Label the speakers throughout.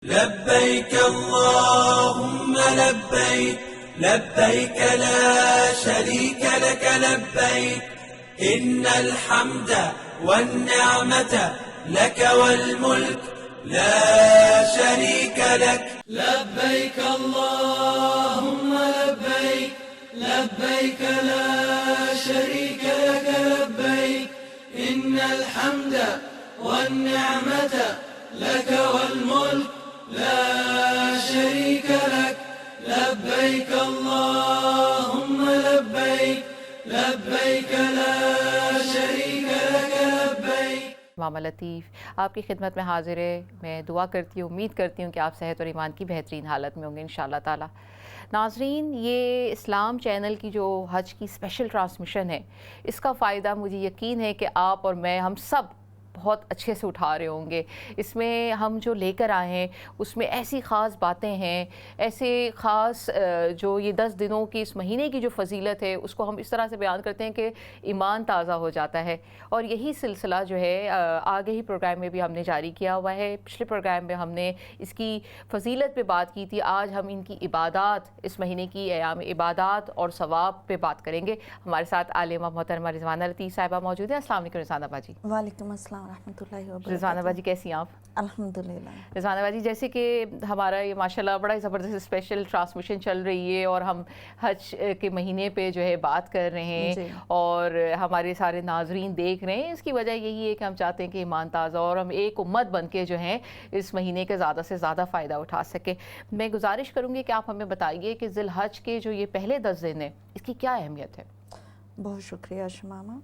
Speaker 1: لبيك اللهم لبيك لبيك لا شريك لك لبيك إن الحمد والنعمة لك والملك لا شريك لك. لبيك اللهم لبيك لبيك لا شريك لك لبيك إن الحمد والنعمة لك والملك لا شريك لك. لبيك اللهم لبيك لبيك لا شريك لك لبيك.
Speaker 2: ماما لطیف آپ کی خدمت میں حاضر ہے. میں دعا کرتی ہوں، امید کرتی ہوں کہ آپ صحت اور ایمان کی بہترین حالت میں ہوں گے انشاءاللہ تعالی. ناظرین، یہ اسلام چینل کی جو حج کی اسپیشل ٹرانسمیشن ہے، اس کا فائدہ مجھے یقین ہے کہ آپ اور میں ہم سب بہت اچھے سے اٹھا رہے ہوں گے. اس میں ہم جو لے کر آئے ہیں اس میں ایسی خاص باتیں ہیں، ایسے خاص جو یہ 10 دنوں کی اس مہینے کی جو فضیلت ہے اس کو ہم اس طرح سے بیان کرتے ہیں کہ ایمان تازہ ہو جاتا ہے. اور یہی سلسلہ جو ہے آگے ہی پروگرام میں بھی ہم نے جاری کیا ہوا ہے. پچھلے پروگرام میں ہم نے اس کی فضیلت پہ بات کی تھی. آج ہم ان کی عبادات، اس مہینے کی ایام عبادات اور ثواب پہ بات کریں گے. ہمارے ساتھ عالمہ محترمہ رضوانہ لطیف صاحبہ موجود ہیں. السلام علیکم رضوانہ باجی.
Speaker 3: وعلیکم السلام ورحمۃ اللہ وبرکاتہ.
Speaker 2: رضوانہ باجی کیسی ہیں آپ؟
Speaker 3: الحمدللہ.
Speaker 2: رضوانہ باجی، جیسے کہ ہمارا یہ ماشاءاللہ بڑا ہی زبردست اسپیشل ٹرانسمیشن چل رہی ہے اور ہم حج کے مہینے پہ جو ہے بات کر رہے ہیں
Speaker 3: جی.
Speaker 2: اور ہمارے سارے ناظرین دیکھ رہے ہیں. اس کی وجہ یہی ہے کہ ہم چاہتے ہیں کہ ایمان تازہ اور ہم ایک امت بن کے جو ہیں اس مہینے کا زیادہ سے زیادہ فائدہ اٹھا سکیں. میں گزارش کروں گی کہ آپ ہمیں بتائیے کہ ذی الحج کے جو یہ پہلے 10 دن ہیں اس کی کیا اہمیت ہے؟
Speaker 3: بہت شکریہ شمامہ.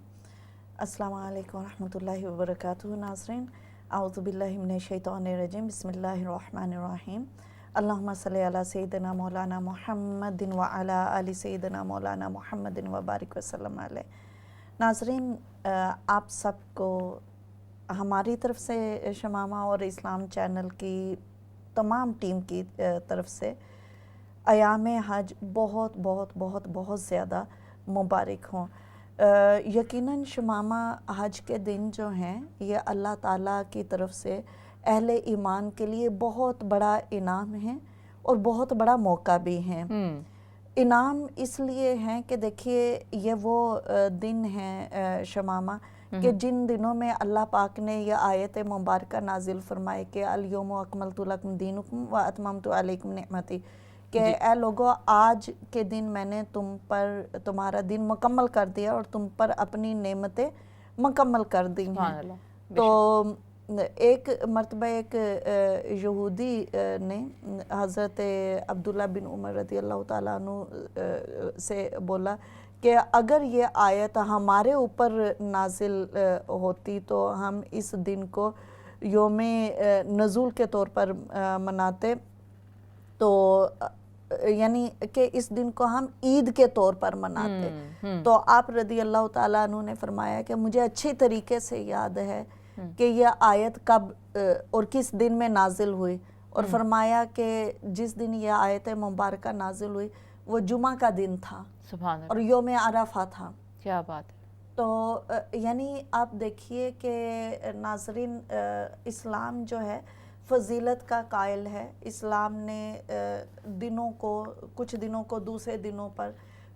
Speaker 3: السلام علیکم ورحمۃ اللہ وبرکاتہ. ناظرین، اعوذ باللہ من الشیطان الرجیم، بسم اللہ الرحمن الرحیم. اللہم صلی علی سیدنا مولانا محمد وعلی آل سیدنا مولانا محمد وبارک وسلم علیہ. ناظرین، آپ سب کو ہماری طرف سے شمامہ اور اسلام چینل کی تمام ٹیم کی طرف سے ایام حج بہت بہت بہت بہت زیادہ مبارک ہوں. یقیناً شمامہ، حج کے دن جو ہیں یہ اللہ تعالیٰ کی طرف سے اہل ایمان کے لیے بہت بڑا انعام ہے اور بہت بڑا موقع بھی ہے. انعام اس لیے ہیں کہ دیکھیے یہ وہ دن ہیں شمامہ کہ جن دنوں میں اللہ پاک نے یہ آیت مبارکہ نازل فرمائے کہ الیوم اکملت لکم دینکم و اتممت علیکم نعمتی، کہ اے لوگو آج کے دن میں نے تم پر تمہارا دن مکمل کر دیا اور تم پر اپنی نعمتیں مکمل کر دی ہیں. تو ایک مرتبہ ایک یہودی نے حضرت عبداللہ بن عمر رضی اللہ تعالیٰ عنہ سے بولا کہ اگر یہ آیت ہمارے اوپر نازل ہوتی تو ہم اس دن کو یوم نزول کے طور پر مناتے، تو یعنی کہ اس دن کو ہم عید کے طور پر مناتے. تو آپ رضی اللہ تعالیٰ عنہ نے فرمایا کہ مجھے اچھی طریقے سے یاد ہے کہ یہ آیت کب اور کس دن میں نازل ہوئی، اور فرمایا کہ جس دن یہ آیت مبارکہ نازل ہوئی وہ جمعہ کا دن تھا
Speaker 2: سبحان اللہ،
Speaker 3: اور یوم عرفہ تھا.
Speaker 2: کیا بات ہے. تو
Speaker 3: یعنی آپ دیکھیے کہ ناظرین، اسلام جو ہے فضیلت کا قائل ہے. اسلام نے دنوں کو، کچھ دنوں کو دوسرے دنوں پر،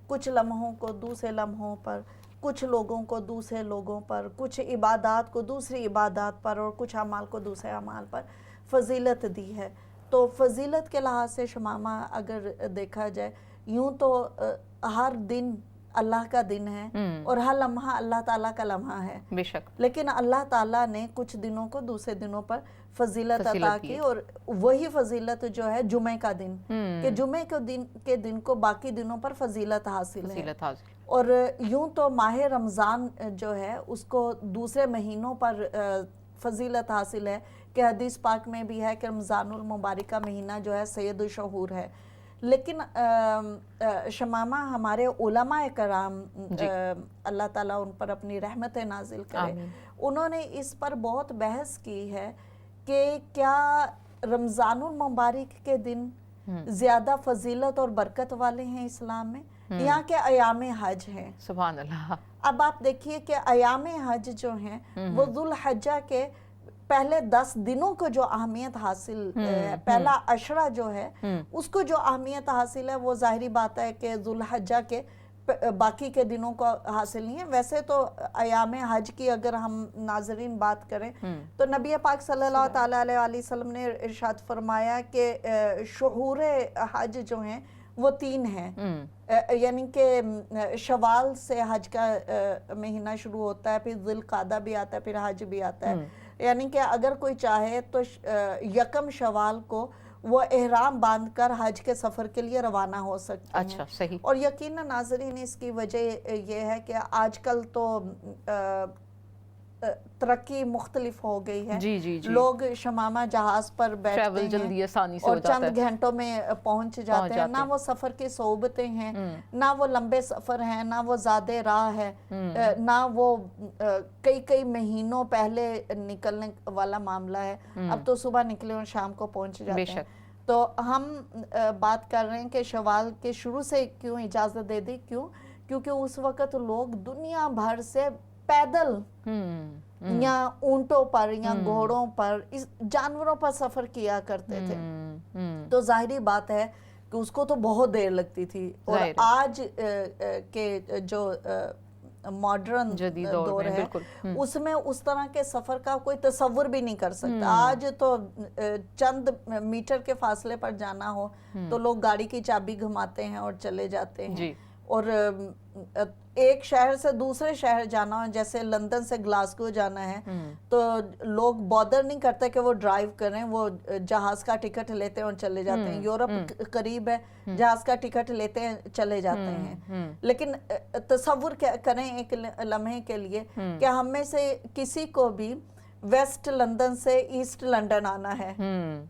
Speaker 3: کچھ لمحوں کو دوسرے لمحوں پر، کچھ لوگوں کو دوسرے لوگوں پر، کچھ عبادات کو دوسری عبادات پر اور کچھ اعمال کو دوسرے اعمال پر فضیلت دی ہے. تو فضیلت کے لحاظ سے شمامہ اگر دیکھا جائے، یوں تو ہر دن اللہ کا دن ہے اور ہر لمحہ اللہ تعالیٰ کا لمحہ ہے،
Speaker 2: بے شک،
Speaker 3: لیکن اللہ تعالیٰ نے کچھ دنوں کو دوسرے دنوں پر فضیلت عطا کی، اور وہی فضیلت جو ہے جمعہ کا دن، کہ جمعہ کے دن کو باقی دنوں پر فضیلت حاصل ہے. اور یوں تو ماہ رمضان جو ہے اس کو دوسرے مہینوں پر فضیلت حاصل ہے، کہ حدیث پاک میں بھی ہے کہ رمضان المبارک کا مہینہ جو ہے سید الشہور ہے. لیکن شمامہ، ہمارے علماء کرام اللہ تعالیٰ ان پر اپنی رحمت نازل کرے، انہوں نے اس پر بہت بحث کی ہے کہ کیا رمضان المبارک کے دن زیادہ فضیلت اور برکت والے ہیں اسلام میں، یا کہ ایام حج ہیں.
Speaker 2: سبحان اللہ.
Speaker 3: اب آپ دیکھیے کہ ایام حج جو ہیں وہ ذوالحجہ کے پہلے 10 دنوں کو جو اہمیت حاصل ہے، پہلا عشرہ جو ہے اس کو جو اہمیت حاصل ہے، وہ ظاہری بات ہے کہ ذوالحجہ کے باقی کے دنوں کو حاصل نہیں ہے۔ ویسے تو ایام حج کی اگر ہم ناظرین بات کریں تو نبی پاک صلی اللہ تعالیٰ علیہ وسلم نے ارشاد فرمایا کہ شہور حج جو ہیں وہ 3 ہیں، یعنی کہ شوال سے حج کا مہینہ شروع ہوتا ہے، پھر ذی القعدہ بھی آتا ہے، پھر حج بھی آتا ہے، یعنی کہ اگر کوئی چاہے تو یکم شوال کو وہ احرام باندھ کر حج کے سفر کے لیے روانہ ہو سکتے ہیں۔
Speaker 2: اچھا، صحیح۔
Speaker 3: اور یقیناً ناظرین اس کی وجہ یہ ہے کہ آج کل تو ترقی مختلف ہو گئی ہے، لوگ شمامہ جہاز پر بیٹھتے ہیں اور چند گھنٹوں میں پہنچ جاتے ہیں، نہ وہ سفر کی صعوبتیں ہیں، نہ وہ لمبے سفر ہیں، نہ وہ زیادہ راہ ہے، نہ وہ کئی مہینوں پہلے نکلنے والا معاملہ ہے۔ اب تو صبح نکلے اور شام کو پہنچ جاتے ہیں۔ تو ہم بات کر رہے ہیں کہ شوال کے شروع سے کیوں اجازت دے دی، کیونکہ اس وقت لوگ دنیا بھر سے پیدل یا اونٹوں پر یا گھوڑوں پر جانوروں پر سفر کیا کرتے تھے، تو ظاہری بات ہے کہ اس کو تو بہت دیر لگتی تھی۔ اور آج کے جو ماڈرن دور ہے اس میں اس طرح کے سفر کا کوئی تصور بھی نہیں کر سکتا۔ آج تو چند میٹر کے فاصلے پر جانا ہو تو لوگ گاڑی کی چابی گھماتے ہیں اور چلے جاتے ہیں، اور ایک شہر سے دوسرے شہر جانا ہو، جیسے لندن سے گلاسگو جانا ہے تو لوگ بادر نہیں کرتے کہ وہ ڈرائیو کریں، وہ جہاز کا ٹکٹ لیتے ہیں اور چلے جاتے ہیں۔ یورپ قریب ہے، جہاز کا ٹکٹ لیتے ہیں، چلے جاتے ہیں۔ لیکن تصور کریں ایک لمحے کے لیے کہ ہم میں سے کسی کو بھی ویسٹ لندن سے ایسٹ لندن آنا ہے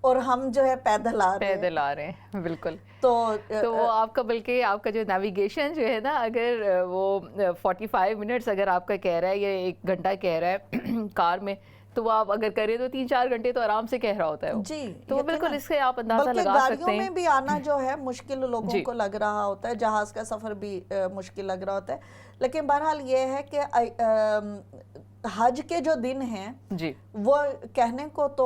Speaker 3: اور ہم جو ہے پیدل آ رہے ہیں۔
Speaker 2: بالکل۔ تو وہ آپ کا، بلکہ آپ کا جو نیویگیشن جو ہے نا، اگر وہ 45 منٹس اگر آپ کا کہہ رہا ہے یا 1 گھنٹہ کہہ رہا ہے کار میں، تو وہ آپ اگر کریں تو 3-4 گھنٹے تو آرام سے کہہ رہا ہوتا ہے وہ۔
Speaker 3: جی،
Speaker 2: تو بالکل اس سے آپ اندازہ لگا سکتے ہیں۔
Speaker 3: گاڑیوں میں بھی آنا جو ہے مشکل لوگوں کو لگ رہا ہوتا ہے، جہاز کا سفر بھی مشکل لگ رہا ہوتا ہے، لیکن بہرحال یہ ہے کہ حج کے جو دن ہیں وہ کہنے کو تو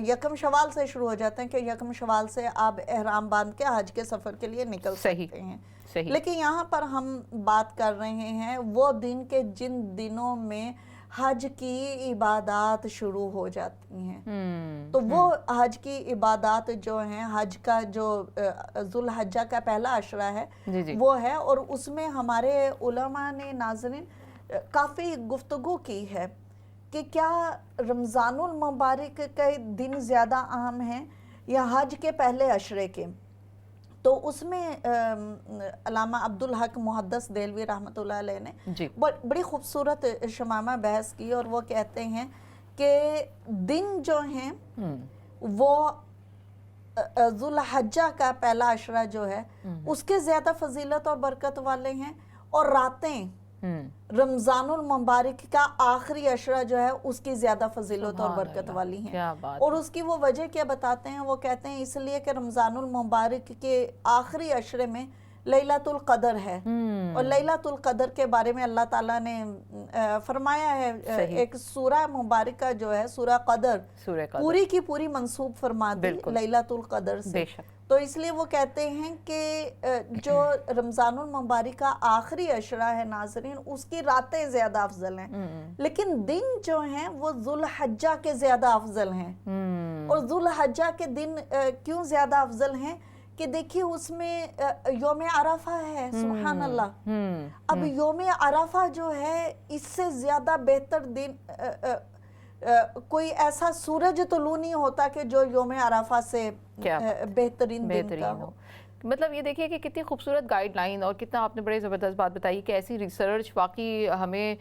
Speaker 3: یکم شوال سے شروع ہو جاتے ہیں کہ یکم شوال سے آپ احرام باندھ کے حج کے سفر کے لیے نکل سکتے ہیں۔ لیکن یہاں پر ہم بات کر رہے ہیں وہ دن کے جن دنوں میں حج کی عبادات شروع ہو جاتی ہیں، تو وہ حج کی عبادات جو ہیں، حج کا جو ذوالحجہ کا پہلا عشرہ ہے وہ ہے، اور اس میں ہمارے علماء نے ناظرین کافی گفتگو کی ہے کہ کیا رمضان المبارک کے دن زیادہ اہم ہیں یا حج کے پہلے عشرے کے۔ تو اس میں علامہ عبدالحق محدث دہلوی رحمۃ اللہ علیہ نے بڑی خوبصورت شمامہ بحث کی، اور وہ کہتے ہیں کہ دن جو ہیں وہ ذوالحجہ کا پہلا عشرہ جو ہے اس کے زیادہ فضیلت اور برکت والے ہیں، اور راتیں رمضان المبارک کا آخری عشرہ جو ہے اس کی زیادہ فضیلت اور برکت والی ہیں۔ اور اس کی وہ وجہ کیا بتاتے ہیں، وہ کہتے ہیں اس لیے کہ رمضان المبارک کے آخری عشرے میں لیلۃ القدر ہے، اور لیلۃ القدر کے بارے میں اللہ تعالیٰ نے فرمایا ہے، ایک سورہ مبارکہ جو ہے سورہ قدر پوری کی پوری منسوب فرما دی لیلۃ القدر سے۔ تو اس لیے وہ کہتے ہیں کہ جو رمضان المبارک کا آخری عشرہ ہے ناظرین، اس کی راتیں زیادہ افضل ہیں، لیکن دن جو ہیں وہ ذوالحجہ کے زیادہ افضل ہیں۔ اور ذوالحجہ کے دن کیوں زیادہ افضل ہیں کہ دیکھیے اس میں یوم عرفہ ہے، سبحان اللہ۔ اب یوم عرفہ جو ہے اس سے زیادہ بہتر دن کوئی ایسا سورج طلوع نہیں ہوتا کہ جو یوم عرفہ سے بہترین دن کا ہو۔
Speaker 2: مطلب یہ دیکھیے کہ کتنی خوبصورت گائیڈ لائن اور کتنا آپ نے بڑے زبردست بات بتائی کہ ایسی ریسرچ واقعی ہمیں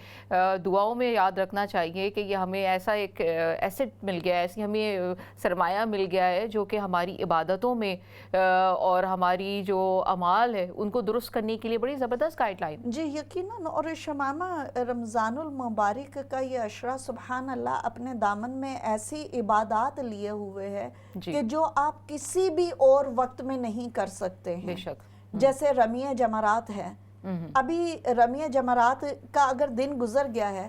Speaker 2: دعاؤں میں یاد رکھنا چاہیے کہ یہ ہمیں ایسا ایک ایسٹ مل گیا ہے، ایسی ہمیں سرمایہ مل گیا ہے جو کہ ہماری عبادتوں میں اور ہماری جو اعمال ہے ان کو درست کرنے کے لیے بڑی زبردست گائیڈ لائن۔
Speaker 3: جی یقیناً، اور شمامہ رمضان المبارک کا یہ عشرہ سبحان اللہ اپنے دامن میں ایسی عبادات لیے ہوئے ہے کہ جو آپ کسی بھی اور وقت میں نہیں کر سکتے ہیں۔ جیسے رمی جمرات ہے، ابھی رمی جمرات کا اگر دن گزر گیا ہے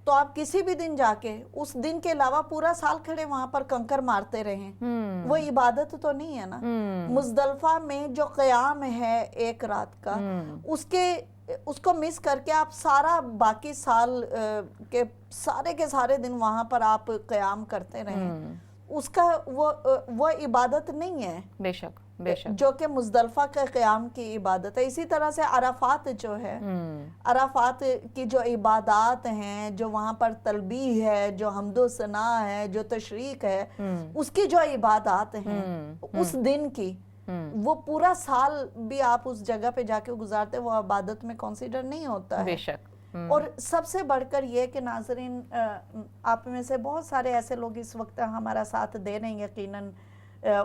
Speaker 3: تو آپ کسی بھی دن جا کے اس دن کے علاوہ پورا سال کھڑے وہاں پر کنکر مارتے رہیں، وہ عبادت تو نہیں ہے نا۔ مزدلفہ میں جو قیام ہے ایک رات کا، اس کو مس کر کے آپ سارا باقی سال کے سارے دن وہاں پر آپ قیام کرتے رہیں، اس کا وہ عبادت نہیں ہے
Speaker 2: بے شک بے شک،
Speaker 3: جو کہ مزدلفہ کے قیام کی عبادت ہے۔ اسی طرح سے عرفات جو ہے، عرفات کی جو عبادات ہیں، جو وہاں پر تلبیہ ہے، جو حمد و ثنا ہے، جو تشریق ہے، اس کی جو عبادات ہیں اس دن کی، وہ پورا سال بھی آپ اس جگہ پہ جا کے گزارتے، وہ عبادت میں کنسیڈر نہیں ہوتا ہے۔
Speaker 2: بے شک۔
Speaker 3: اور سب سے بڑھ کر یہ کہ ناظرین، آپ میں سے بہت سارے ایسے لوگ اس وقت ہمارا ساتھ دے رہے ہیں یقیناً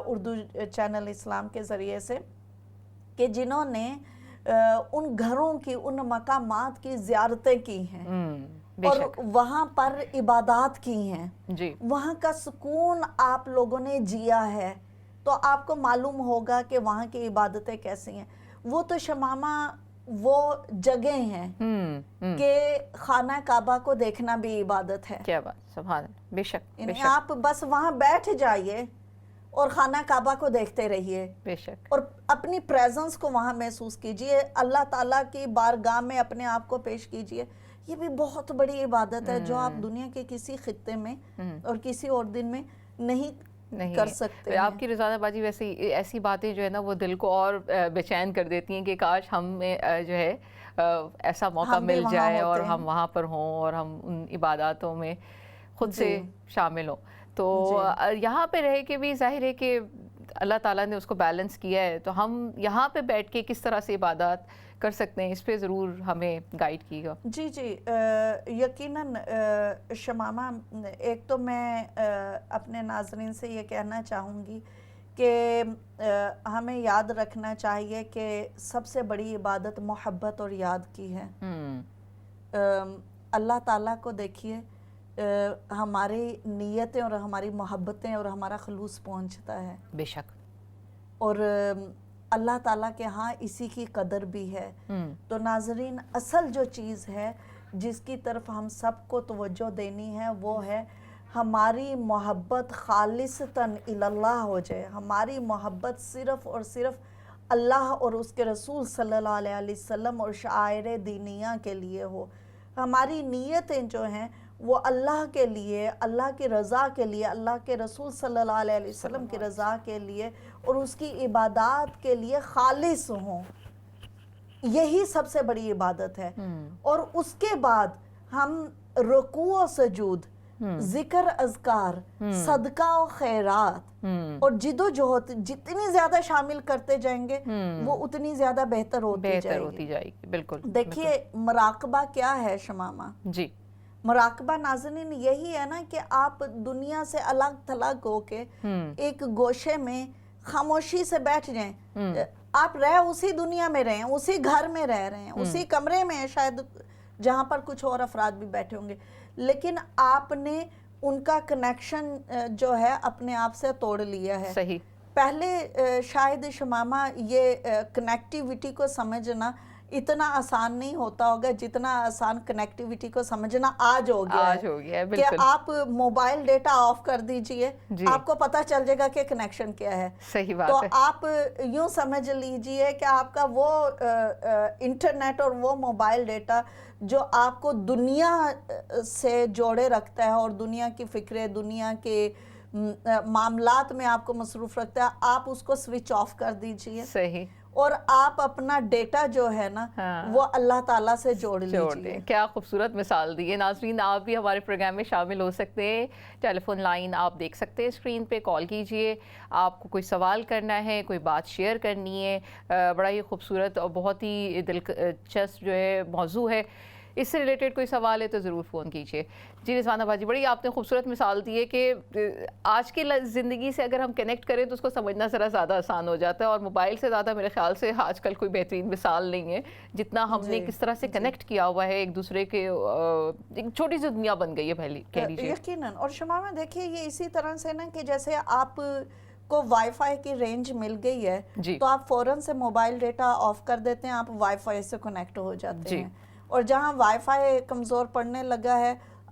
Speaker 3: اردو چینل اسلام کے ذریعے سے، کہ جنہوں نے ان گھروں کی، ان مقامات کی زیارتیں کی ہیں اور وہاں پر عبادات کی ہیں، وہاں کا سکون آپ لوگوں نے جیا ہے، تو آپ کو معلوم ہوگا کہ وہاں کی عبادتیں کیسی ہیں۔ وہ تو شمامہ وہ جگہ ہیں کہ خانہ کعبہ کو دیکھنا بھی عبادت ہے۔
Speaker 2: کیا بات، سبحان اللہ، بے شک۔
Speaker 3: یعنی آپ بس وہاں بیٹھ جائیے اور خانہ کعبہ کو دیکھتے رہیے،
Speaker 2: بے شک،
Speaker 3: اور اپنی پریزنس کو وہاں محسوس کیجئے، اللہ تعالیٰ کی بارگاہ میں اپنے آپ کو پیش کیجئے۔ یہ بھی بہت بڑی عبادت ہے جو آپ دنیا کے کسی خطے میں اور کسی اور دن میں نہیں کر سکتے۔
Speaker 2: آپ کی رضوانہ باجی ویسے ایسی باتیں جو ہے نا وہ دل کو اور بے چین کر دیتی ہیں کہ کاش ہمیں جو ہے ایسا موقع مل جائے اور ہم وہاں پر ہوں اور ہم ان عباداتوں میں خود سے شامل ہوں۔ تو یہاں پہ رہ کے بھی ظاہر ہے کہ اللہ تعالیٰ نے اس کو بیلنس کیا ہے، تو ہم یہاں پہ بیٹھ کے کس طرح سے عبادات کر سکتے ہیں، اس پہ ضرور ہمیں گائیڈ کیے گا۔
Speaker 3: جی یقیناً شمامہ، ایک تو میں اپنے ناظرین سے یہ کہنا چاہوں گی کہ ہمیں یاد رکھنا چاہیے کہ سب سے بڑی عبادت محبت اور یاد کی ہے۔ اللہ تعالیٰ کو دیکھیے، ہماری نیتیں اور ہماری محبتیں اور ہمارا خلوص پہنچتا ہے،
Speaker 2: بے شک،
Speaker 3: اور اللہ تعالیٰ کے ہاں اسی کی قدر بھی ہے۔ تو ناظرین، اصل جو چیز ہے جس کی طرف ہم سب کو توجہ دینی ہے وہ ہے ہماری محبت خالصتاً اللہ ہو جائے، ہماری محبت صرف اور صرف اللہ اور اس کے رسول صلی اللہ علیہ وسلم اور شعائر دینیہ کے لیے ہو۔ ہماری نیتیں جو ہیں وہ اللہ کے لیے، اللہ کی رضا کے لیے، اللہ کے رسول صلی اللہ علیہ وسلم کی رضا کے لیے اور اس کی عبادات کے لیے خالص ہوں۔ یہی سب سے بڑی عبادت ہے۔ اور اس کے بعد ہم رکوع و سجود، ذکر اذکار، صدقہ و خیرات اور جد و جہد جتنی زیادہ شامل کرتے جائیں گے وہ اتنی زیادہ بہتر ہوتی جائے گی۔
Speaker 2: بالکل۔
Speaker 3: دیکھیے مراقبہ کیا ہے شمامہ؟
Speaker 2: جی،
Speaker 3: مراقبہ ناظرین یہی ہے نا کہ آپ دنیا سے الگ تھلگ ہو کے ایک گوشے میں خاموشی سے بیٹھ جائیں، آپ اسی دنیا میں رہیں، اسی گھر میں رہ رہے ہیں، اسی کمرے میں شاید جہاں پر کچھ اور افراد بھی بیٹھے ہوں گے، لیکن آپ نے ان کا کنیکشن جو ہے اپنے آپ سے توڑ لیا ہے۔
Speaker 2: صحیح۔
Speaker 3: پہلے شاید شمامہ یہ کنیکٹیوٹی کو سمجھنا اتنا آسان نہیں ہوتا ہوگا جتنا آسان کنیکٹیوٹی کو سمجھنا آج ہو گیا ہے کہ آپ موبائل ڈیٹا آف کر دیجئے، آپ کو پتہ چل جائے گا کہ کنیکشن کیا ہے۔
Speaker 2: صحیح بات
Speaker 3: تو
Speaker 2: ہے۔
Speaker 3: آپ یوں سمجھ لیجئے کہ آپ کا وہ انٹرنیٹ اور وہ موبائل ڈیٹا جو آپ کو دنیا سے جوڑے رکھتا ہے اور دنیا کی فکریں، دنیا کے معاملات میں آپ کو مصروف رکھتا ہے، آپ اس کو سوئچ آف کر دیجئے۔
Speaker 2: صحیح۔
Speaker 3: اور آپ اپنا ڈیٹا جو ہے نا وہ اللہ تعالیٰ سے جوڑ لیجئے۔
Speaker 2: کیا خوبصورت مثال دی ہے۔ ناظرین، آپ بھی ہمارے پروگرام میں شامل ہو سکتے ہیں، ٹیلی فون لائن آپ دیکھ سکتے ہیں اسکرین پہ، کال کیجئے، آپ کو کوئی سوال کرنا ہے، کوئی بات شیئر کرنی ہے، بڑا ہی خوبصورت اور بہت ہی دلچسپ جو ہے موضوع ہے، اس سے ریلیٹڈ کوئی سوال ہے تو ضرور فون کیجئے۔ جی رضوانہ باجی، بڑی آپ نے خوبصورت مثال دی ہے کہ آج کی زندگی سے اگر ہم کنیکٹ کریں تو اس کو سمجھنا ذرا زیادہ آسان ہو جاتا ہے، اور موبائل سے زیادہ میرے خیال سے آج کل کوئی بہترین مثال نہیں ہے، جتنا ہم نے کس طرح سے کنیکٹ کیا ہوا ہے ایک دوسرے کے، ایک چھوٹی سی دنیا بن گئی ہے کہہ لیجیے۔
Speaker 3: یقیناً۔ اور شمامہ دیکھیے یہ اسی طرح سے نا کہ جیسے آپ کو وائی فائی کی رینج مل گئی ہے تو آپ فوراً سے موبائل ڈیٹا آف کر دیتے ہیں، آپ وائی فائی سے کنیکٹ ہو جاتے ہیں، اور جہاں وائی فائی کمزور پڑنے لگا ہے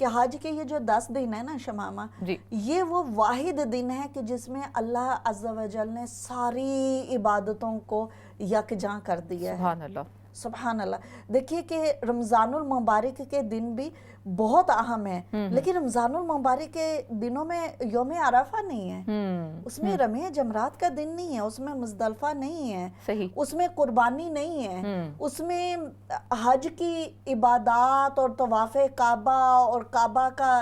Speaker 3: کہ حج کے یہ جو 10 دن ہے نا شمامہ،
Speaker 2: جی
Speaker 3: یہ وہ واحد دن ہے کہ جس میں اللہ عز و جل نے ساری عبادتوں کو یکجاں کر دیا ہے.
Speaker 2: سبحان اللہ.
Speaker 3: سبحان اللہ. دیکھیے کہ رمضان المبارک کے دن بھی بہت اہم ہے، لیکن رمضان المبارک کے دنوں میں یوم عرفہ نہیں ہے، اس میں رمی جمرات کا دن نہیں ہے، اس میں مزدلفہ نہیں ہے،
Speaker 2: صحیح.
Speaker 3: اس میں قربانی نہیں ہے، اس میں حج کی عبادات اور طواف کعبہ اور کعبہ کا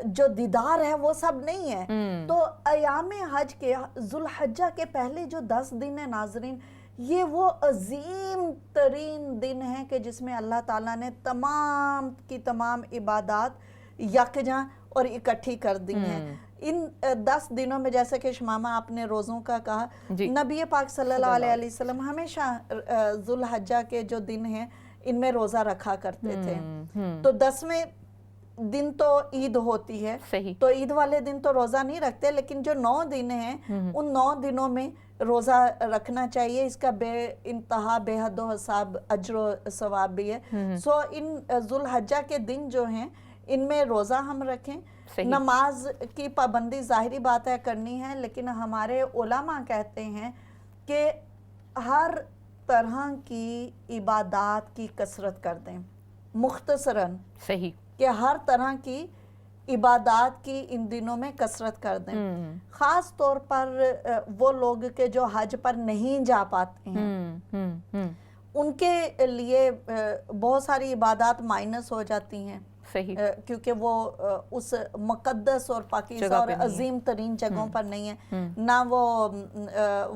Speaker 3: جو دیدار ہے وہ سب نہیں ہے. تو ایام حج کے ذوالحجہ کے پہلے جو 10 دن ہیں ناظرین، یہ وہ عظیم ترین دن ہے کہ جس میں اللہ تعالیٰ نے تمام کی تمام عبادات یکجاں اور اکٹھی کر دی ہیں. ان 10 دنوں میں جیسے کہ شمامہ آپ نے روزوں کا کہا، نبی پاک صلی اللہ علیہ وسلم ہمیشہ ذوالحجہ کے جو دن ہیں ان میں روزہ رکھا کرتے تھے. تو 10ویں دن تو عید ہوتی ہے، تو عید والے دن تو روزہ نہیں رکھتے، لیکن جو 9 دن ہیں ان 9 دنوں میں روزہ رکھنا چاہیے. اس کا بے انتہا بے حد و حساب اجر و ثواب بھی ہے. سو ان ذوالحجہ کے دن جو ہیں ان میں روزہ ہم رکھیں. نماز کی پابندی ظاہری بات ہے کرنی ہے، لیکن ہمارے علماء کہتے ہیں کہ ہر طرح کی عبادات کی کثرت کر دیں. مختصراً
Speaker 2: صحیح
Speaker 3: کہ ہر طرح کی عبادات کی ان دنوں میں کثرت کر دیں. خاص طور پر وہ لوگ کہ جو حج پر نہیں جا پاتے ہیں ان کے لیے بہت ساری عبادات مائنس ہو جاتی ہیں، کیونکہ وہ اس مقدس اور پاکیزہ اور عظیم ترین جگہوں پر نہیں ہیں. نہ وہ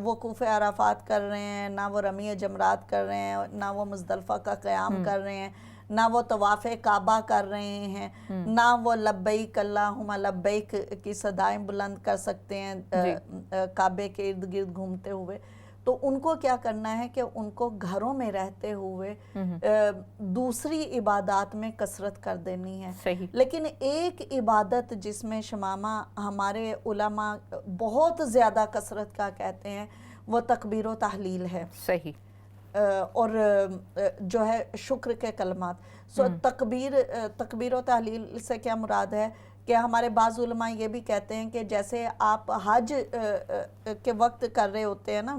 Speaker 3: وقوف عرفات کر رہے ہیں، نہ وہ رمی جمرات کر رہے ہیں، نہ وہ مزدلفہ کا قیام کر رہے ہیں، نہ وہ طواف کعبہ کر رہے ہیں، نہ وہ لبیک اللہم لبیک کی صدائیں بلند کر سکتے ہیں کعبے کے ارد گرد گھومتے ہوئے. تو ان کو کیا کرنا ہے کہ ان کو گھروں میں رہتے ہوئے دوسری عبادات میں کثرت کر دینی ہے. لیکن ایک عبادت جس میں شمامہ ہمارے علماء بہت زیادہ کثرت کا کہتے ہیں وہ تکبیر و تحلیل ہے.
Speaker 2: صحیح.
Speaker 3: اور جو ہے شکر کے کلمات. سو تکبیر و تحلیل سے کیا مراد ہے کہ ہمارے بعض علماء یہ بھی کہتے ہیں کہ جیسے آپ حج کے وقت کر رہے ہوتے ہیں نا،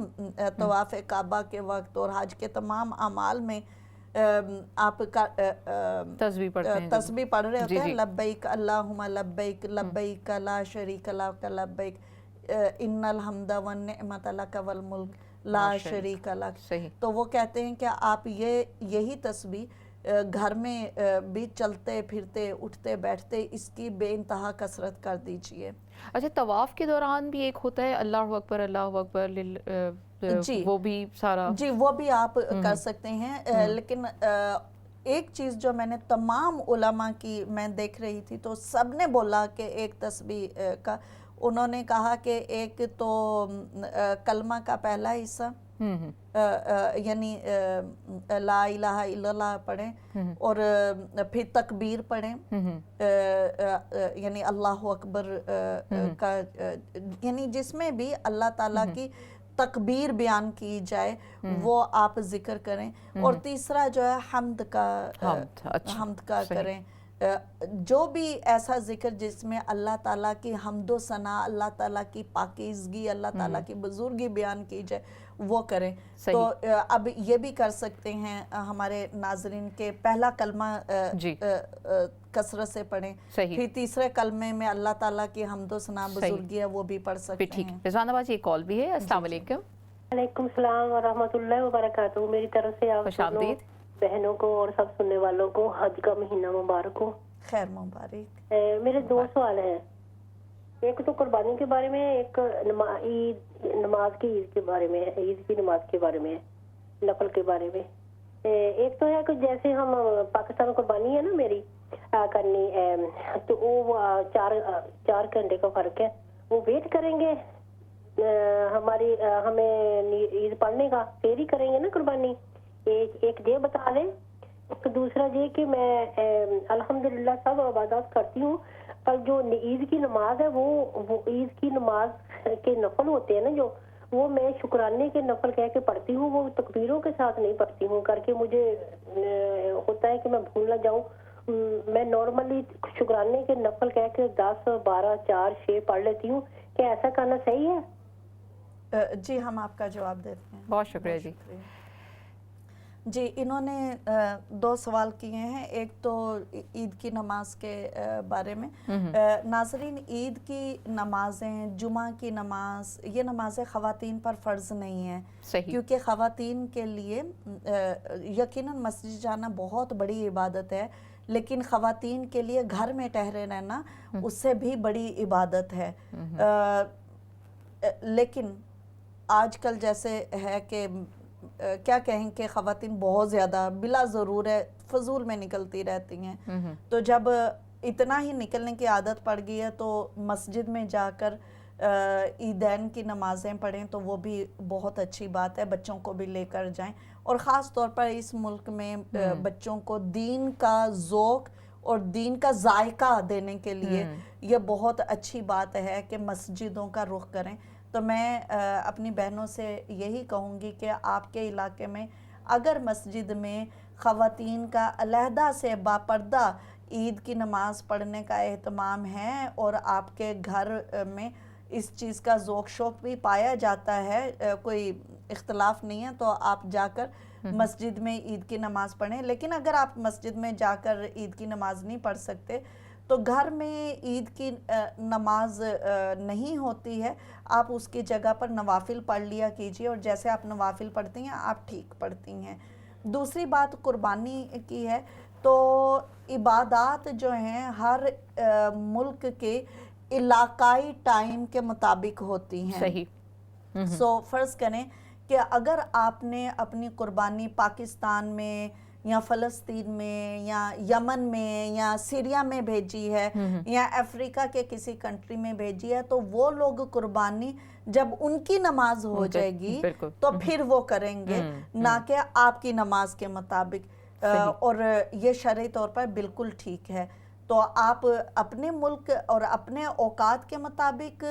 Speaker 3: طواف کعبہ کے وقت اور حج کے تمام اعمال میں آپ تسبیح پڑھ رہے ہوتے ہیں، لبیک اللہم لبیک لبیک لا شریک لک لبیک ان الحمد والنعمت لک والملک لا شریک لک. تو وہ کہتے ہیں کہ آپ یہی تسبیح گھر میں بھی چلتے پھرتے اٹھتے بیٹھتے اس کی بے انتہا کثرت کر دیجئے.
Speaker 2: اچھا، طواف کے دوران بھی ایک ہوتا ہے اللہ اکبر اللہ اکبر، وہ بھی سارا
Speaker 3: جی وہ بھی آپ کر سکتے ہیں. لیکن ایک چیز جو میں نے تمام علماء کی میں دیکھ رہی تھی تو سب نے بولا کہ ایک تسبیح کا انہوں نے کہا کہ ایک تو کلمہ کا پہلا حصہ یعنی لا الہ الا اللہ پڑھیں اور پھر تکبیر پڑھیں، یعنی اللہ اکبر کا، یعنی جس میں بھی اللہ تعالیٰ کی تکبیر بیان کی جائے وہ آپ ذکر کریں. اور تیسرا جو ہے حمد کا کریں. جو بھی ایسا ذکر جس میں اللہ تعالیٰ کی حمد و ثنا، اللہ تعالیٰ کی پاکیزگی، اللہ تعالیٰ کی بزرگی بیان کی جائے وہ کریں. تو اب یہ بھی کر سکتے ہیں ہمارے ناظرین کے پہلا کلمہ کثرت سے پڑھیں، پھر تیسرے کلمے میں اللہ تعالیٰ کی حمد و ثنا بزرگی ہے وہ بھی پڑھ سکتے ہیں.
Speaker 2: رضوانہ باجی ایک کال بھی ہے. السلام علیکم.
Speaker 4: وعلیکم السلام ورحمۃ اللہ وبرکاتہ. میری طرف سے آپ
Speaker 2: خوش آمدید
Speaker 4: بہنوں کو اور سب سننے والوں کو حج کا مہینہ مبارک ہو.
Speaker 3: خیر مبارک.
Speaker 4: میرے 2 سوال ہیں، ایک تو قربانی کے بارے میں، ایک نماز کی عید کے بارے میں، عید کی نماز کے بارے میں، نفل کے بارے میں. ایک تو ہے کہ جیسے ہم پاکستان قربانی ہے نا میری کرنی، تو وہ 4 گھنٹے کا فرق ہے، وہ ویٹ کریں گے ہمیں عید پڑھنے کا پھر ہی کریں گے نا قربانی. ایک یہ بتا دیں. دوسرا یہ کہ میں الحمدللہ سب عبادات کرتی ہوں، پر جو عید کی نماز ہے وہ عید کی نماز کے نفل ہوتے ہیں نا جو، وہ میں شکرانے کے نفل کہہ کے پڑھتی ہوں، وہ تکبیروں کے ساتھ نہیں پڑھتی ہوں، کر کے مجھے ہوتا ہے کہ میں بھول نہ جاؤں میں نارملی شکرانے کے نفل کہہ کے 10 12 4 6 پڑھ لیتی ہوں، کیا ایسا کرنا صحیح ہے؟
Speaker 3: جی ہم آپ کا جواب دیتے ہیں.
Speaker 2: بہت شکریہ جی.
Speaker 3: جی انہوں نے 2 سوال کیے ہیں. ایک تو عید کی نماز کے بارے میں. ناظرین عید کی نمازیں، جمعہ کی نماز، یہ نمازیں خواتین پر فرض نہیں ہیں. کیونکہ خواتین کے لیے یقیناً مسجد جانا بہت بڑی عبادت ہے، لیکن خواتین کے لیے گھر میں ٹھہرے رہنا اس سے بھی بڑی عبادت ہے. لیکن آج کل جیسے ہے کہ کیا کہیں کہ خواتین بہت زیادہ بلا ضرور ہے فضول میں نکلتی رہتی ہیں. تو جب اتنا ہی نکلنے کی عادت پڑ گئی ہے تو مسجد میں جا کر عیدین کی نمازیں پڑھیں تو وہ بھی بہت اچھی بات ہے. بچوں کو بھی لے کر جائیں، اور خاص طور پر اس ملک میں بچوں کو دین کا ذوق اور دین کا ذائقہ دینے کے لیے یہ بہت اچھی بات ہے کہ مسجدوں کا رخ کریں. تو میں اپنی بہنوں سے یہی کہوں گی کہ آپ کے علاقے میں اگر مسجد میں خواتین کا علیحدہ سے باپردہ عید کی نماز پڑھنے کا اہتمام ہے اور آپ کے گھر میں اس چیز کا ذوق شوق بھی پایا جاتا ہے، کوئی اختلاف نہیں ہے، تو آپ جا کر مسجد میں عید کی نماز پڑھیں. لیکن اگر آپ مسجد میں جا کر عید کی نماز نہیں پڑھ سکتے تو گھر میں عید کی نماز نہیں ہوتی ہے، آپ اس کی جگہ پر نوافل پڑھ لیا کیجئے، اور جیسے آپ نوافل پڑھتی ہیں آپ ٹھیک پڑھتی ہیں. دوسری بات قربانی کی ہے. تو عبادات جو ہیں ہر ملک کے علاقائی ٹائم کے مطابق ہوتی ہیں.
Speaker 2: صحیح.
Speaker 3: سو فرض کریں کہ اگر آپ نے اپنی قربانی پاکستان میں یا فلسطین میں یا یمن میں یا سیریا میں بھیجی ہے یا افریقہ کے کسی کنٹری میں بھیجی ہے تو وہ لوگ قربانی جب ان کی نماز ہو جائے گی تو پھر وہ کریں گے، نہ کہ آپ کی نماز کے مطابق. اور یہ شرعی طور پر بالکل ٹھیک ہے. تو آپ اپنے ملک اور اپنے اوقات کے مطابق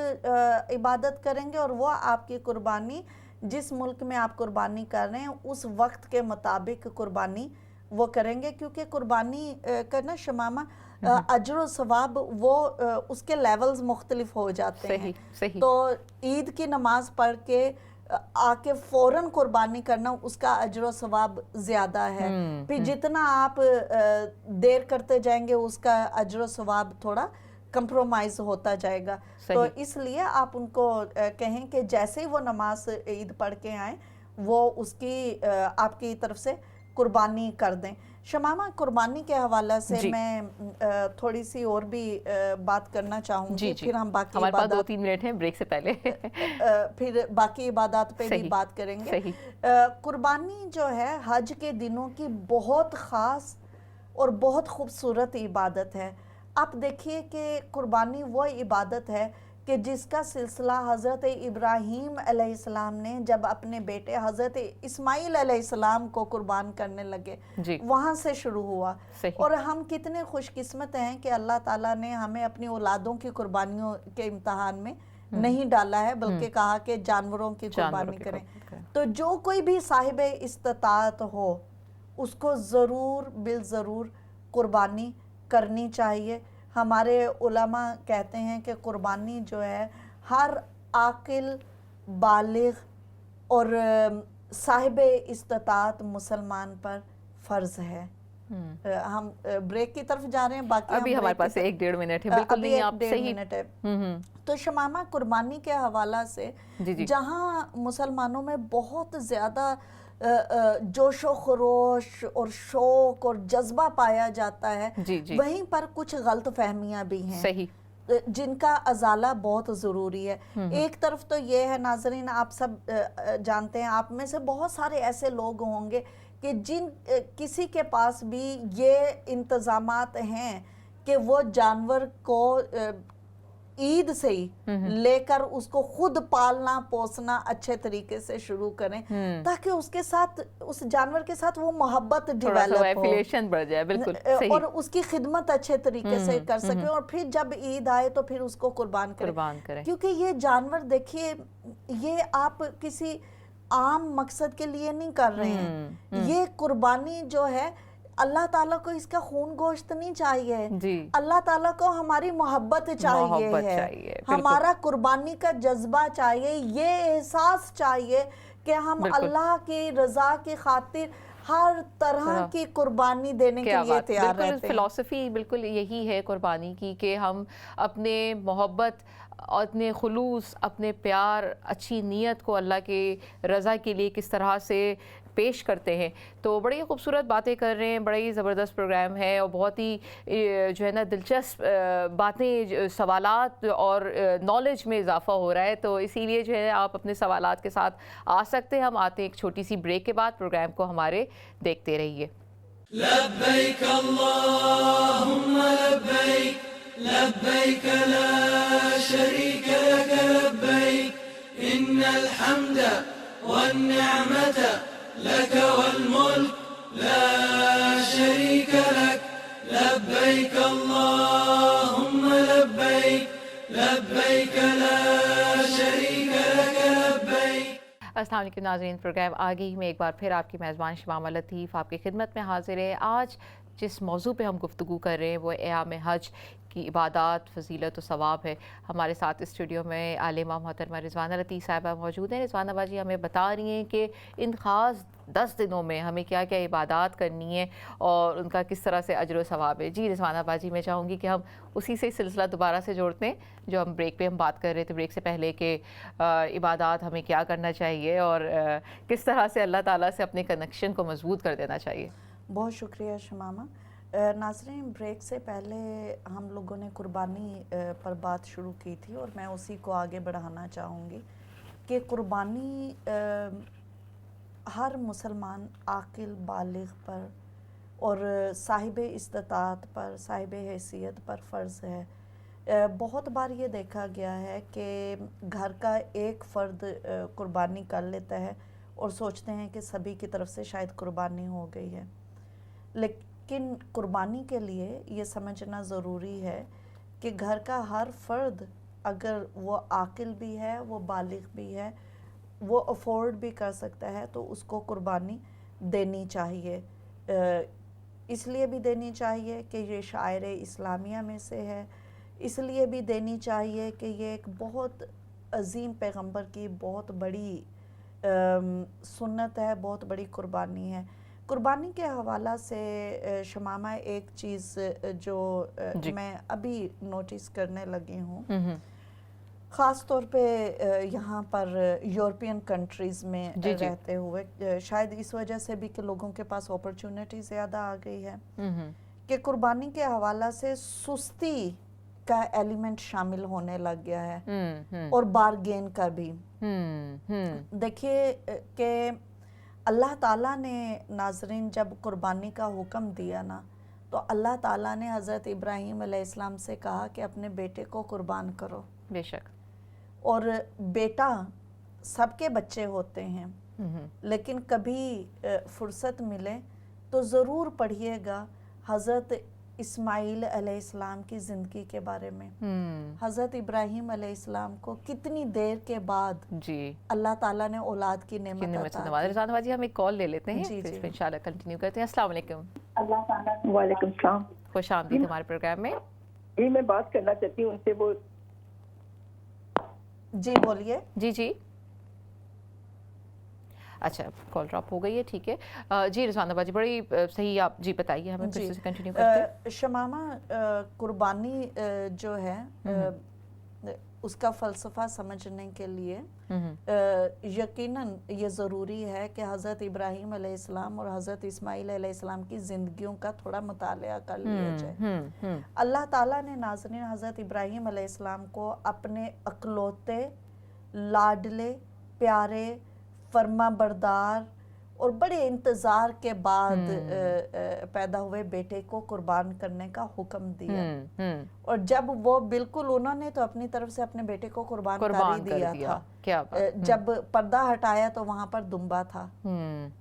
Speaker 3: عبادت کریں گے، اور وہ آپ کی قربانی جس ملک میں آپ قربانی کر رہے ہیں اس وقت کے مطابق قربانی وہ کریں گے. کیونکہ قربانی کرنا شمامہ اجر و ثواب وہ اس کے لیولز مختلف ہو جاتے ہیں. تو عید کی نماز پڑھ کے آ کے فوراً قربانی کرنا اس کا اجر و ثواب زیادہ ہے. پھر جتنا آپ دیر کرتے جائیں گے اس کا اجر و ثواب تھوڑا کمپرومائز ہوتا جائے گا. تو اس لیے آپ ان کو کہیں کہ جیسے ہی وہ نماز عید پڑھ کے آئیں وہ اس کی آپ کی طرف سے قربانی کر دیں. شمامہ قربانی کے حوالہ سے میں تھوڑی سی اور بھی بات کرنا چاہوں گی. پھر ہم باقی
Speaker 2: ہمارے پاس 2-3 منٹ ہیں بریک سے پہلے،
Speaker 3: پھر باقی عبادات پہ بھی بات کریں گے. قربانی جو ہے حج کے دنوں کی بہت خاص اور بہت خوبصورت عبادت ہے. آپ دیکھیے کہ قربانی وہ عبادت ہے کہ جس کا سلسلہ حضرت ابراہیم علیہ السلام نے جب اپنے بیٹے حضرت اسماعیل علیہ السلام کو قربان کرنے لگے وہاں سے شروع ہوا. اور ہم کتنے خوش قسمت ہیں کہ اللہ تعالیٰ نے ہمیں اپنی اولادوں کی قربانیوں کے امتحان میں نہیں ڈالا ہے، بلکہ کہا کہ جانوروں کی قربانی کریں. تو جو کوئی بھی صاحب استطاعت ہو اس کو ضرور بالضرور قربانی کرنی چاہیے. ہمارے علماء کہتے ہیں کہ قربانی جو ہے ہر عاقل بالغ اور صاحب استطاعت مسلمان پر فرض ہے. ہم بریک کی طرف جا رہے ہیں، باقی
Speaker 2: ابھی ہمارے پاس 1-1.5 منٹ ہے. بالکل نہیں، آپ صحیح
Speaker 3: منٹ ہے. تو شمامہ قربانی کے حوالہ سے جہاں مسلمانوں میں بہت زیادہ جوش و خروش اور شوق اور جذبہ پایا جاتا ہے، وہیں پر کچھ غلط فہمیاں بھی ہیں جن کا ازالہ بہت ضروری ہے. ایک طرف تو یہ ہے ناظرین، آپ سب جانتے ہیں، آپ میں سے بہت سارے ایسے لوگ ہوں گے کہ کسی کے پاس بھی یہ انتظامات ہیں کہ وہ جانور کو عید سے ہی لے کر اس کو خود پالنا پوسنا اچھے طریقے سے شروع کریں تاکہ اس کے ساتھ، اس جانور کے ساتھ وہ محبت ڈیویلپ ہو اور اس کی خدمت اچھے طریقے سے کر سکیں، اور پھر جب عید آئے تو پھر اس کو قربان کریں. کیونکہ یہ جانور دیکھیے، یہ آپ کسی عام مقصد کے لیے نہیں کر رہے ہیں. یہ قربانی جو ہے اللہ تعالیٰ کو اس کا خون گوشت نہیں چاہیے
Speaker 2: جی
Speaker 3: اللہ تعالیٰ کو ہماری محبت چاہیے ہے ہمارا قربانی کا جذبہ چاہیے یہ احساس چاہیے کہ ہم اللہ کی رضا کی خاطر ہر طرح کی قربانی دینے کے لیے تیار رہتے ہیں.
Speaker 2: فلسفی بالکل یہی ہے قربانی کی کہ ہم اپنے محبت اپنے خلوص اپنے پیار اچھی نیت کو اللہ کے رضا کے لیے کس طرح سے پیش کرتے ہیں. تو بڑی خوبصورت باتیں کر رہے ہیں بڑی زبردست پروگرام ہے اور بہت ہی جو ہے نا دلچسپ باتیں سوالات اور نالج میں اضافہ ہو رہا ہے. تو اسی لیے جو ہے آپ اپنے سوالات کے ساتھ آ سکتے ہیں. ہم آتے ہیں ایک چھوٹی سی بریک کے بعد. پروگرام کو ہمارے دیکھتے رہیے.
Speaker 1: لبیک اللہم لبیک لبیک لا شریک لک لبیک ان الحمد والنعمت لك والملك لا شريك لك لبيك اللهم لبيك لبيك لا شريك لك لبيك.
Speaker 2: السلام علیکم ناظرین. پروگرام آگے ہی میں ایک بار پھر آپ کی میزبان شمامہ لطیف آپ کی خدمت میں حاضر ہے. آج جس موضوع پہ ہم گفتگو کر رہے ہیں وہ ایام حج کی عبادات فضیلت و ثواب ہے. ہمارے ساتھ اسٹوڈیو میں عالمہ محترمہ رضوانہ لطیف صاحبہ موجود ہیں. رضوانہ باجی ہمیں بتا رہی ہیں کہ ان خاص 10 دنوں میں ہمیں کیا کیا عبادات کرنی ہے اور ان کا کس طرح سے اجر و ثواب ہے. جی رضوانہ باجی میں چاہوں گی کہ ہم اسی سے سلسلہ دوبارہ سے جوڑتے ہیں جو ہم بریک پہ ہم بات کر رہے تھے بریک سے پہلے کہ عبادات ہمیں کیا کرنا چاہیے اور کس طرح سے اللہ تعالیٰ سے اپنے کنیکشن کو مضبوط کر دینا چاہیے.
Speaker 3: بہت شکریہ شمامہ. ناظرین بریک سے پہلے ہم لوگوں نے قربانی پر بات شروع کی تھی اور میں اسی کو آگے بڑھانا چاہوں گی کہ قربانی ہر مسلمان عاقل بالغ پر اور صاحب استطاعت پر صاحب حیثیت پر فرض ہے. بہت بار یہ دیکھا گیا ہے کہ گھر کا ایک فرد قربانی کر لیتا ہے اور سوچتے ہیں کہ سبھی کی طرف سے شاید قربانی ہو گئی ہے. لیکن قربانی کے لیے یہ سمجھنا ضروری ہے کہ گھر کا ہر فرد اگر وہ عاقل بھی ہے وہ بالغ بھی ہے وہ افورڈ بھی کر سکتا ہے تو اس کو قربانی دینی چاہیے. اس لیے بھی دینی چاہیے کہ یہ شعائر اسلامیہ میں سے ہے. اس لیے بھی دینی چاہیے کہ یہ ایک بہت عظیم پیغمبر کی بہت بڑی سنت ہے بہت بڑی قربانی ہے. قربانی کے حوالہ سے شمامہ ایک چیز جو میں ابھی نوٹس کرنے لگی ہوں خاص طور پہ یہاں پر یورپین کنٹریز میں رہتے ہوئے شاید اس وجہ سے بھی کہ لوگوں کے پاس اپرچونٹی زیادہ آ گئی ہے کہ قربانی کے حوالہ سے سستی کا ایلیمنٹ شامل ہونے لگ گیا ہے اور بارگین کا بھی. دیکھیے کہ اللہ تعالیٰ نے ناظرین جب قربانی کا حکم دیا نا تو اللہ تعالیٰ نے حضرت ابراہیم علیہ السلام سے کہا کہ اپنے بیٹے کو قربان کرو.
Speaker 2: بے شک.
Speaker 3: اور بیٹا سب کے بچے ہوتے ہیں لیکن کبھی فرصت ملے تو ضرور پڑھیے گا حضرت اسماعیل علیہ السلام کی زندگی کے بارے میں. حضرت ابراہیم علیہ السلام کو کتنی دیر کے بعد
Speaker 2: جی
Speaker 3: اللہ تعالیٰ نے اولاد کی نعمت عطا کی.
Speaker 2: رضوانہ باجی ہم ایک کال لے لیتے ہیں پھر اس پہ انشاءاللہ کنٹینیو کرتے ہیں. السلام علیکم.
Speaker 5: وعلیکم السلام.
Speaker 2: خوش آمدید ہمارے پروگرام میں.
Speaker 5: جی میں بات کرنا چاہتی ہوں ان سے. وہ
Speaker 3: جی بولیے.
Speaker 2: جی جی اچھا کال ڈراپ ہو گئی ہے ٹھیک ہے. جی رضوانہ باجی بڑی صحیح آپ جی بتائیے ہمیں پھر سے کنٹینیو کرتے ہیں.
Speaker 3: شمامہ قربانی جو ہے اس کا فلسفہ سمجھنے کے لیے یقیناً یہ ضروری ہے کہ حضرت ابراہیم علیہ السلام اور حضرت اسماعیل علیہ السلام کی زندگیوں کا تھوڑا مطالعہ کر لیا جائے. اللہ تعالیٰ نے ناظرین حضرت ابراہیم علیہ السلام کو اپنے اکلوتے لاڈلے پیارے فرما بردار اور بڑے انتظار کے بعد پیدا ہوئے بیٹے کو قربان کرنے کا حکم دیا. اور جب وہ بالکل انہوں نے تو اپنی طرف سے اپنے بیٹے کو قربان کر دیا تھا. جب پردہ ہٹایا تو وہاں پر دمبا تھا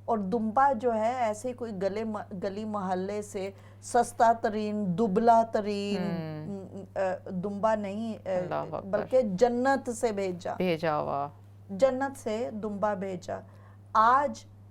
Speaker 3: اور دمبا جو ہے ایسے کوئی گلی محلے سے سستا ترین دبلا ترین دمبا نہیں بلکہ جنت سے بھیجا ہوا جنت سے دمبا بھیجا. آج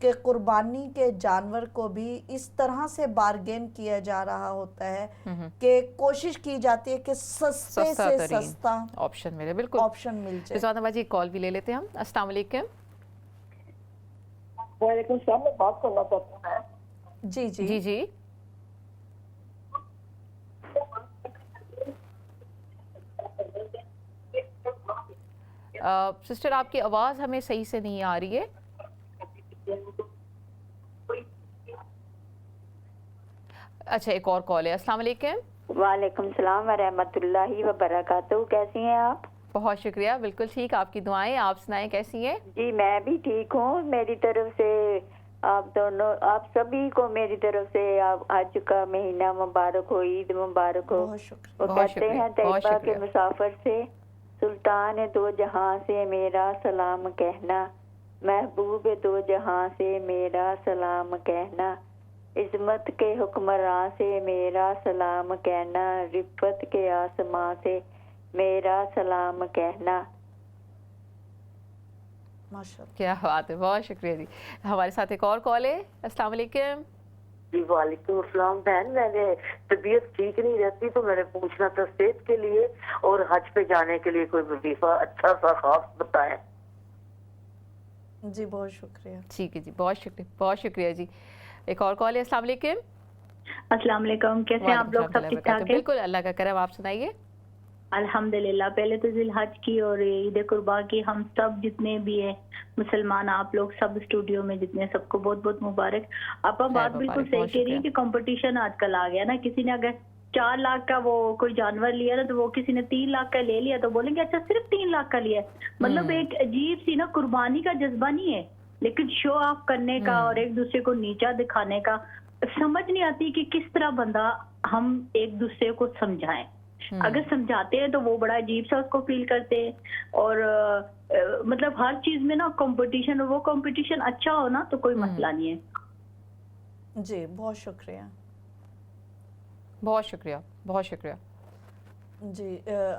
Speaker 3: کہ قربانی کے جانور کو بھی اس طرح سے بارگین کیا جا رہا ہوتا ہے کہ کوشش کی جاتی ہے کہ سستے سے سستا
Speaker 2: آپشن ملے. بالکل
Speaker 3: آپشن مل جائے.
Speaker 2: رضوانہ باجی کال بھی لے لیتے ہیں ہم. السلام علیکم.
Speaker 5: وعلیکم السلام. میں بات کرنا چاہتا ہوں.
Speaker 3: جی جی
Speaker 2: جی جی سسٹر آپ کی آواز ہمیں صحیح سے نہیں آ رہی ہے. اچھا ایک اور کال ہے. السلام علیکم.
Speaker 6: وعلیکم السلام ورحمۃ اللہ وبرکاتہ. کیسی ہیں آپ؟
Speaker 2: بہت شکریہ. بالکل ٹھیک. آپ کی دعائیں. آپ سنائیں کیسی ہیں؟
Speaker 6: جی میں بھی ٹھیک ہوں. میری طرف سے آپ دونوں آپ سبھی کو میری طرف سے آج کا مہینہ مبارک ہو. عید مبارک ہو.
Speaker 3: بہت شکریہ.
Speaker 6: وہ کہتے ہیں طیبہ کے مسافر سے سلطان دو جہاں سے میرا سلام کہنا, محبوب دو جہاں سے میرا سلام کہنا, عظمت کے حکمراں سے میرا سلام کہنا, رفت کے آسماں سے میرا سلام کہنا.
Speaker 3: ماشاءاللہ.
Speaker 2: کیا بات ہے. بہت شکریہ جی. ہمارے ساتھ ایک اور کال ہے. السلام علیکم.
Speaker 7: جی وعلیکم السلام. بہن میں نے طبیعت ٹھیک نہیں رہتی تو میں نے پوچھنا تھا صحت کے لیے اور حج پہ جانے کے لیے کوئی وظیفہ اچھا سا خاص بتائیں.
Speaker 3: جی بہت شکریہ.
Speaker 2: ٹھیک ہے جی. بہت شکریہ. بہت شکریہ جی. ایک اور کال ہے. السلام علیکم.
Speaker 4: السلام علیکم. کیسے ہیں آپ لوگ؟ سب ٹھیک ٹھاک ہے؟
Speaker 2: بالکل اللہ کا کرم. آپ سنائیے.
Speaker 4: الحمدللہ. پہلے تو ذی الحج کی اور عید قربا کی ہم سب جتنے بھی ہیں مسلمان, آپ لوگ سب اسٹوڈیو میں جتنے, سب کو بہت بہت مبارک. آپ بات بالکل صحیح کہہ رہی ہیں کہ کمپٹیشن آج کل آ گیا نا. کسی نے اگر 4 لاکھ کا وہ کوئی جانور لیا نا تو وہ کسی نے 3 لاکھ کا لے لیا تو بولیں گے اچھا صرف 3 لاکھ کا لیا. مطلب ایک عجیب سی نا قربانی کا جذبہ نہیں ہے, لیکن شو آف کرنے کا اور ایک دوسرے کو نیچا دکھانے کا. سمجھ نہیں آتی کہ کس طرح بندہ ہم ایک دوسرے کو سمجھائیں. اگر سمجھاتے ہیں تو وہ بڑا عجیب سا اس کو فیل کرتے ہیں. اور مطلب ہر چیز میں نا کمپٹیشن, وہ کمپٹیشن اچھا ہو نا تو کوئی مسئلہ نہیں ہے.
Speaker 3: جی بہت شکریہ.
Speaker 2: بہت شکریہ. بہت شکریہ.
Speaker 3: جی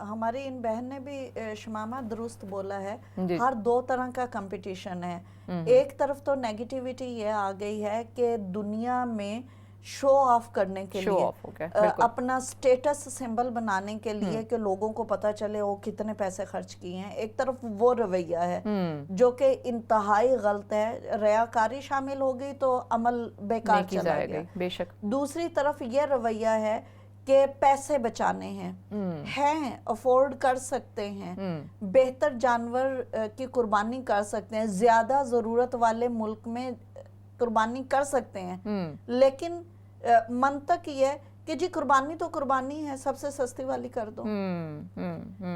Speaker 3: ہماری ان بہن نے بھی شمامہ درست بولا ہے.
Speaker 2: جی.
Speaker 3: ہر 2 طرح کا کمپٹیشن ہے. ایک طرف تو نیگیٹیوٹی یہ آ گئی ہے کہ دنیا میں شو آف کرنے کے لیے, اپنا سٹیٹس سمبل بنانے کے لیے کہ لوگوں کو پتہ چلے وہ کتنے پیسے خرچ کیے ہیں. ایک طرف وہ رویہ ہے جو کہ انتہائی غلط ہے. ریاکاری شامل ہو گئی تو عمل بیکار چلا گیا.
Speaker 2: بے شک.
Speaker 3: دوسری طرف یہ رویہ ہے کہ پیسے بچانے ہیں, افورڈ کر سکتے ہیں, بہتر جانور کی قربانی کر سکتے ہیں, زیادہ ضرورت والے ملک میں قربانی کر سکتے ہیں, لیکن منطق یہ ہے کہ جی قربانی تو قربانی ہے, سب سے سستی والی کر دو.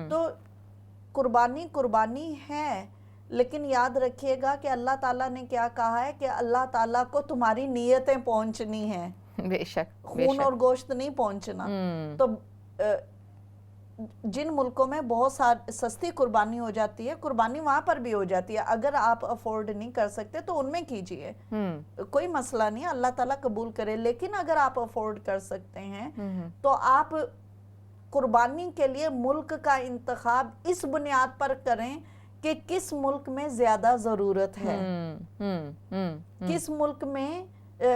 Speaker 3: تو قربانی ہے, لیکن یاد رکھیے گا کہ اللہ تعالیٰ نے کیا کہا ہے کہ اللہ تعالیٰ کو تمہاری نیتیں پہنچنی ہیں,
Speaker 2: بے شک,
Speaker 3: خون اور گوشت نہیں پہنچنا. تو جن ملکوں میں بہت سستی قربانی ہو جاتی ہے, قربانی وہاں پر بھی ہو جاتی ہے. اگر آپ افورڈ نہیں کر سکتے تو ان میں کیجئے, کوئی مسئلہ نہیں, اللہ تعالیٰ قبول کرے. لیکن اگر آپ افورڈ کر سکتے ہیں تو آپ قربانی کے لیے ملک کا انتخاب اس بنیاد پر کریں کہ کس ملک میں زیادہ ضرورت ہے, کس ملک میں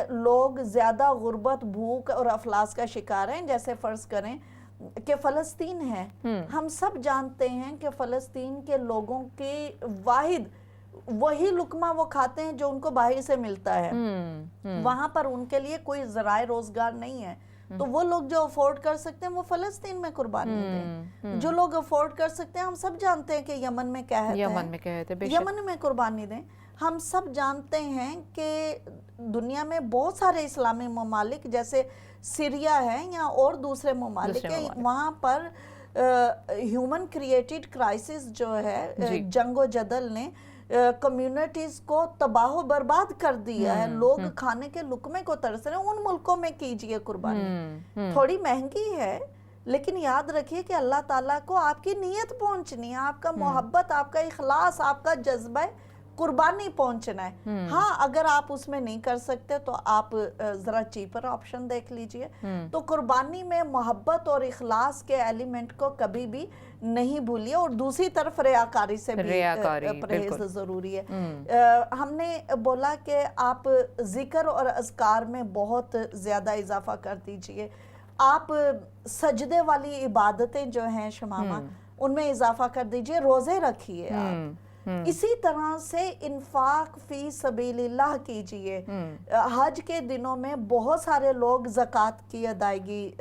Speaker 3: لوگ زیادہ غربت, بھوک اور افلاس کا شکار ہیں. جیسے فرض کریں کہ فلسطین ہے, ہم سب جانتے ہیں کہ فلسطین کے لوگوں کی واحد وہی لقمہ وہ کھاتے ہیں جو ان کو باہر سے ملتا ہے. وہاں پر ان کے لیے کوئی ذرائع روزگار نہیں ہے. تو وہ لوگ جو افورڈ کر سکتے ہیں وہ فلسطین میں قربانی دیں. جو لوگ افورڈ کر سکتے ہیں, ہم سب جانتے ہیں کہ یمن میں کیا ہے, یمن میں قربانی دیں. ہم سب جانتے ہیں کہ دنیا میں بہت سارے اسلامی ممالک جیسے سیریا ہے یا اور دوسرے ممالک ہیں, وہاں پر ہیومن کریٹڈ کرائسس جو ہے, جنگ و جدل نے کمیونٹیز کو تباہ و برباد کر دیا ہے. لوگ کھانے کے لقمے کو ترس رہے ہیں. ان ملکوں میں کیجئے قربانی, تھوڑی مہنگی ہے, لیکن یاد رکھیے کہ اللہ تعالیٰ کو آپ کی نیت پہنچنی ہے, آپ کا محبت, آپ کا اخلاص, آپ کا جذبہ قربانی پہنچنا ہے. ہاں اگر آپ اس میں نہیں کر سکتے تو آپ ذرا چیپر آپشن دیکھ لیجئے. تو قربانی میں محبت اور اخلاص کے ایلیمنٹ کو کبھی بھی نہیں بھولیے, اور دوسری طرف ریاکاری سے بھی پرہیز ضروری ہے. ہم نے بولا کہ آپ ذکر اور اذکار میں بہت زیادہ اضافہ کر دیجئے. آپ سجدے والی عبادتیں جو ہیں شمامہ ان میں اضافہ کر دیجئے, روزے رکھیے آپ. اسی طرح سے انفاق فی سبیل اللہ کیجئے. حج کے دنوں میں بہت سارے لوگ زکوٰۃ کی ادائیگی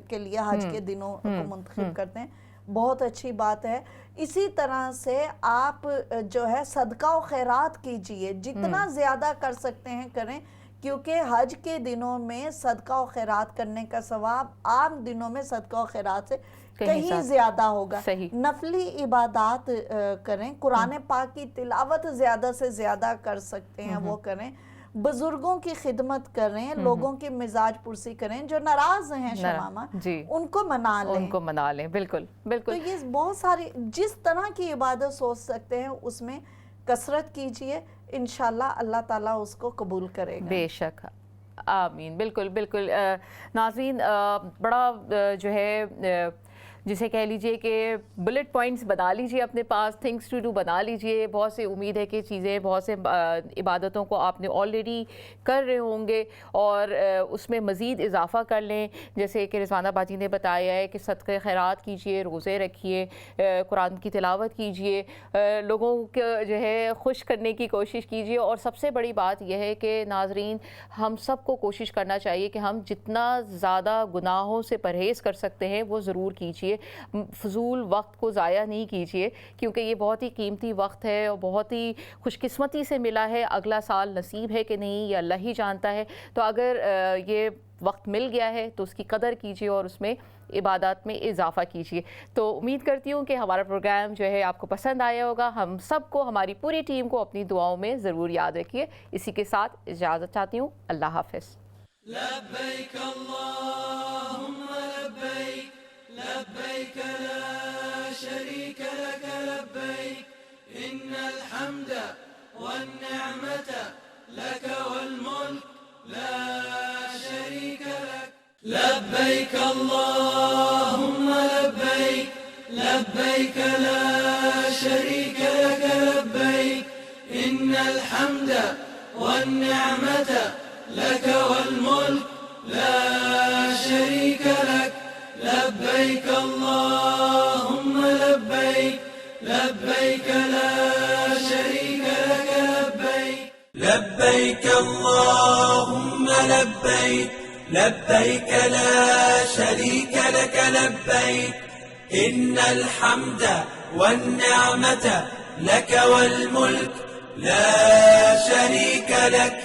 Speaker 3: کے لیے حج کے دنوں کو منتخب کرتے ہیں, بہت اچھی بات ہے. اسی طرح سے آپ جو ہے صدقہ و خیرات کیجئے, جتنا زیادہ کر سکتے ہیں کریں, کیونکہ حج کے دنوں میں صدقہ و خیرات کرنے کا ثواب عام دنوں میں صدقہ و خیرات سے کہیں زیادہ ہوگا. نفلی عبادات کریں, قرآن پاک کی تلاوت زیادہ سے زیادہ کر سکتے ہیں وہ کریں, بزرگوں کی خدمت کریں, لوگوں کی مزاج پرسی کریں, جو ناراض ہیں شمامہ ان کو منا لیں.
Speaker 2: بالکل بالکل.
Speaker 3: تو یہ بہت ساری جس طرح کی عبادت سوچ سکتے ہیں اس میں کثرت کیجئے, انشاءاللہ اللہ تعالیٰ اس کو قبول کرے گا.
Speaker 2: بے شک, آمین. بالکل بالکل. ناظرین, بڑا جو ہے جسے کہہ لیجئے کہ بلٹ پوائنٹس بنا لیجئے اپنے پاس, تھنگس ٹو ڈو بنا لیجئے. بہت سے امید ہے کہ چیزیں, بہت سے عبادتوں کو آپ نے آلریڈی کر رہے ہوں گے اور اس میں مزید اضافہ کر لیں. جیسے کہ رضوانہ باجی نے بتایا ہے کہ صدقہ خیرات کیجئے, روزے رکھیے, قرآن کی تلاوت کیجئے, لوگوں کو جو ہے خوش کرنے کی کوشش کیجئے. اور سب سے بڑی بات یہ ہے کہ ناظرین, ہم سب کو کوشش کرنا چاہیے کہ ہم جتنا زیادہ گناہوں سے پرہیز کر سکتے ہیں وہ ضرور کیجئے. فضول وقت کو ضائع نہیں کیجیے, کیونکہ یہ بہت ہی قیمتی وقت ہے اور بہت ہی خوش قسمتی سے ملا ہے. اگلا سال نصیب ہے کہ نہیں یہ اللہ ہی جانتا ہے. تو اگر یہ وقت مل گیا ہے تو اس کی قدر کیجیے اور اس میں عبادات میں اضافہ کیجیے. تو امید کرتی ہوں کہ ہمارا پروگرام جو ہے آپ کو پسند آیا ہوگا. ہم سب کو, ہماری پوری ٹیم کو اپنی دعاؤں میں ضرور یاد رکھیے. اسی کے ساتھ اجازت چاہتی ہوں. اللہ حافظ.
Speaker 1: لبیک اللہم لبیک لبیک لا شریک لک لبیک ان الحمد والنعمت لک والملک لا شریک لک لبیک اللہم لبیک لبیک لا شریک لک لبیک ان الحمد والنعمت لك والملك لا شريك لك لبيك اللهم لبيك لبيك لا شريك لك لبيك لبيك اللهم لبيك لبيك لا شريك لك لبيك إن الحمد والنعمة لك والملك لا شريك لك